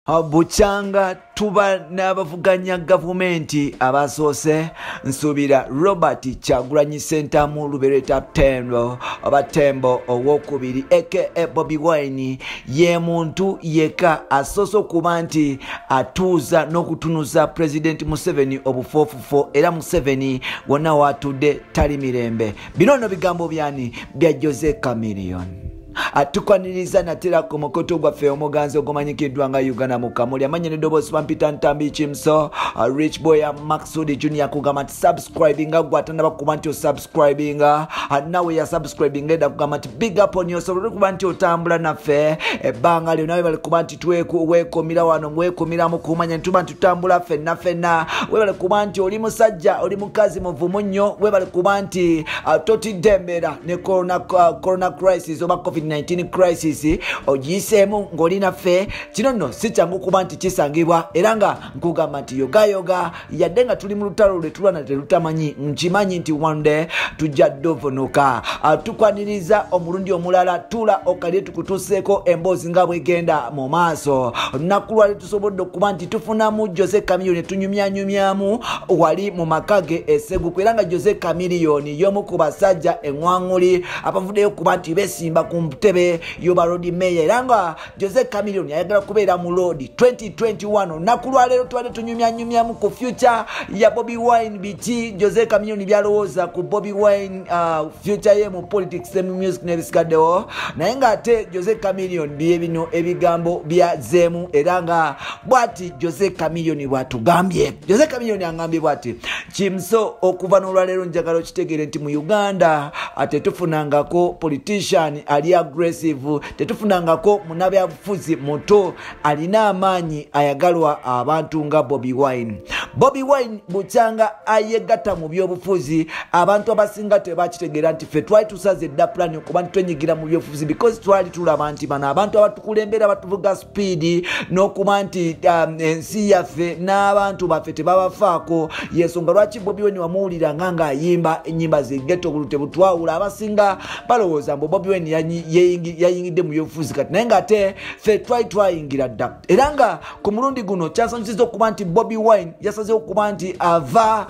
Buchanga tuba n'abavuganya gavumenti abasoose nsubira Robert Kyagulanyi Ssentamu Lubereta Tembo owokubiri aka Bobi Wine ye muntu yeka asoso kuba nti atuuza n'okutunuza President Museveni obufoofufo era Museveni wonna watudde tali mirembe. Bino nno bigambo byani bya Jose Chameleone. Atukwaniriza natera ku mukoto gwaffe omuganzi ogumanyikiddwa nga Uganda Mukamuli amanya n'eddoboozi Pampita Ntambi Kimso Rich Boy Maxudi Junior kugamba nti subscribinga gwatandaba kuba nti osubscribinga nawe ya subscribinga edda kugamba nti big up on yourself kuba nti otambula naffe ebbanga lyo nawe bali kuba nti weekomira wano weekomiramu kumanya ntuba nti tutambula ffenna webale kuba nti oli musajja oli mukazi muvumu nnyo webale kuba nti totidde embeera ne corona crisis oba COVID-19 crisis ogiyiseemu ng'oli naffe kino nno si kyangu kuba nti kisangibwa era nga nkugamba nti yoga yadde nga tuli mu lutalo lwe tulwana terutamanyi nkimanyi nti one day tujja dovonoka. Tukwaniriza omulundi omulala tula okalye tukutuuseeko emboozi nga bwegenda mu maaso. Olunaku lwali tusobodde okuba nti tufunamu Jose Chameleone tunyumyanyumyamu wali mu maka ge Esseguku era nga Jose Chameleone y'omu ku basajja eŋŋwaŋŋuli abavuddeyo kuba nti beesimba ku ntebe yoba road mayor era nga Jose Chameleone ayagala kubeera mu road 2021. Olunaku lwaleero twali tunyumyanyumyamu ku future ya Bobi Wine biti Jose Chameleone byalowooza ku Bobi Wine future ye mu politics ne music n'ebisigaddewo naye nga ate Jose Chameleone bye bino ebigambo byazeemu era nga bw'ati Jose Chameleone bw'atugambye. Jose Chameleone angambye bw'ati Kimso okuva n'olwaleero njagala okitegeere nti mu Uganda ate tufunangako politician ali aggressive tetufunangako munabyabufuzi muto alina amaanyi ayagalwa abantu nga Bobi Wine. Bobi Wine bukyanga ayegatta mu byobufuzi abantu abasinga tebakitegeera nti ffe twali tusaze dda plan okuba nti twenyigira mu byobufuzi because twali tulaba nti bano abantu abatukulembera batuvuga speed n'okuba nti ensi yaffe n'abantu baffe tebabafaako yensonga lwaki Bobi Wine wamuwulira nga ayimba ennyimba zegetto bulute butwawula abasinga balowooza mbu Bobi Wine yayingidde mu byobufuzi kati naye nga ate ffe twali twayingira dda era nga ku mulundi guno kyasanyusiza okuba nti Bobi Wine yasazeho okuba nti ava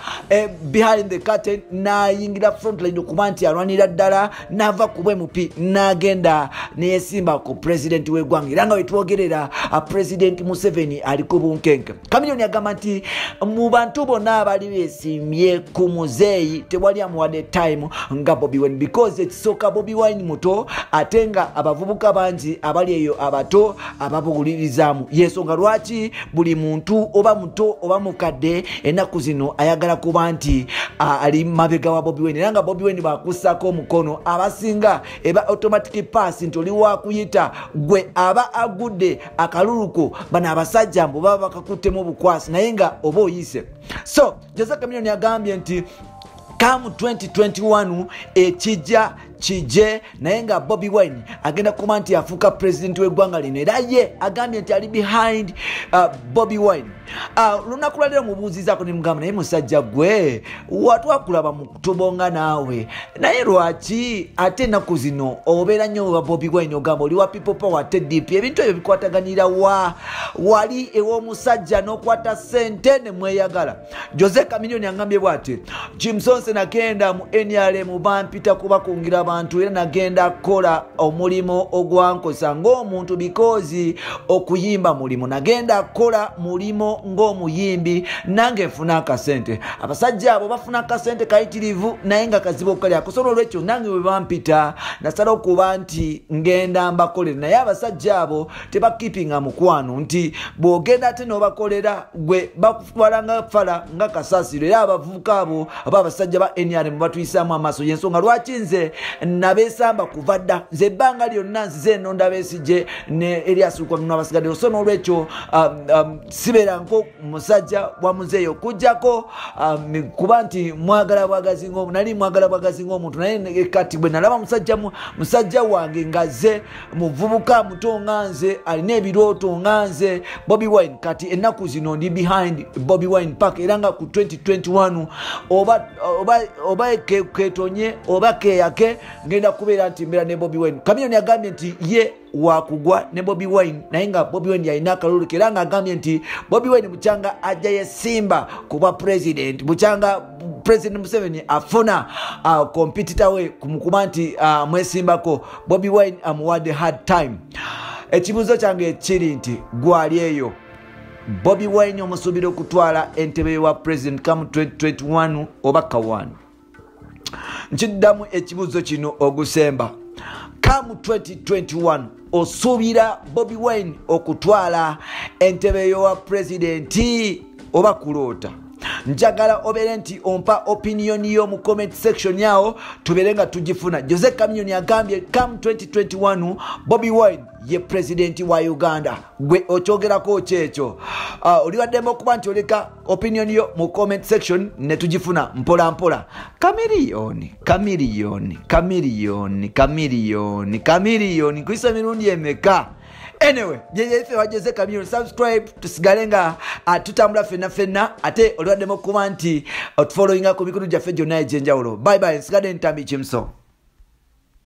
behind the curtain n'ayingira frontline okuba nti alwanira ddala n'ava ku bwemupi n'agenda neyesimba ku president w'eggwanga era nga wetwogerera President Museveni ali ku bunkenke. Chameleone agamba nti mu bantu bonna abali beesimbye ku muzeeyi tewali amuwadde time nga Bobi Wine because ekisooka Bobi Wine muto ate nga abavubuka bangi abali eyo abato ababuulirizaamu yensonga lwaki buli muntu oba muto oba mukadde ennaku zino ayagala kuba nti ali mabega wa Bobi Wine era nga Bobi Wine baakussako omukono abasinga eba automatic pass nti oli wakuyita gwe aba agudde akaluluko bano abasajja mbu baba bakakuttemu obukwasi naye nga oba oyise. So Jose Chameleone agambye nti come 2021 ekijja kije naye nga Bobi Wine agenda kuba nti afuuka president w'eggwanga lino era ye agambye nti ali behind Bobi Wine. Lunaku lwaleero mubuuzizaako ne mugamba naye musajja gwe watwakulaba mu kutubonga naawe naye lwaki ate ennaku zino obeera nnyo wa Bobi Wine ogamba oli wa people power TDP ebintu ebyo bikwataganira wali ew'omusajja n'okwata ssente ne mweyagala. Jose Chameleone angambye bw'ati Kimsonse nakenda mu NRM bampita kubakungira abantu era nagenda kukola omulimo ogwankosa ng'omuntu because okuyimba mulimo nagenda kukola mulimo ng'omuyimbi nange nfuna akasente abasajja abo bafuna akasente kayitirivu naye nga kazibu okukali akosobola olwekyo nange bwe bampita nasala okuba nti ngenda mbakolera naye abasajja abo tebakipinga mukwano nti bw'ogenda ate n'obakolera gwe bakutwala nga fala nga kasasiro era abavubuka abo aba abasajja ba NRM batuyisaamu amaaso yensonga lwaki nze nabeesamba kuva dda nze ebbanga lyonna nzize ennonda Besigye ne Elias Lukwago n'abasigadde so n'olwekyo sibeeranko musajja wa muzeeyo okuggyako kuba nti mwagala bwagazi ng'omuntu nali mwagala bwagazi ng'omuntu naye kati bwe nalaba musajja wange ngazze muvubuka muto nga nze alina ebirooto nga nze Bobi Wine kati ennaku zino ndi behind Bobi Wine Park era nga ku 2021 oba ketonye oba keyake ngenda kubeera nti mbeera ne Bobi Wine. Chameleone agambye nti ye wakugwa ne Bobi Wine naye nga Bobi Wine yalina akalulu era ng'agambye nti Bobi Wine bukyanga ajja yesimba kuba president bukyanga President Museveni afuna competitor we kumukuba nti mwesimbako Bobi Wine amuwadde hard time. Ekibuuzo kyange kiri nti gwali eyo Bobi Wine omusuubira okutwala entebe wa president come 2021 oba kawano. Nkiddamu ekibuuzo kino ogusemba come 2021 osuubira Bobi Wine okutwala entebe wa president oba kuloota. Njagala obere nti ompa opinion yo mu comment section yao tuberenga tujifuna. Jose Chameleone agambye come 2021 Bobi Wine ye president wa Uganda. Gwe ochogerako kyecho. Oliwaddemu okuba nti oleka opinion yo mu comment section ne tujifuna mpola mpola. Chameleone kuisa mirundi emeka. Anyway, jeje wajeze Chameleone subscribe tusigalenga tutambula fena ate oliwaddemu okuba nti following ako bikulu jaffe jonna ejenjawulo. Bye bye, nsigadde ntambi kimso.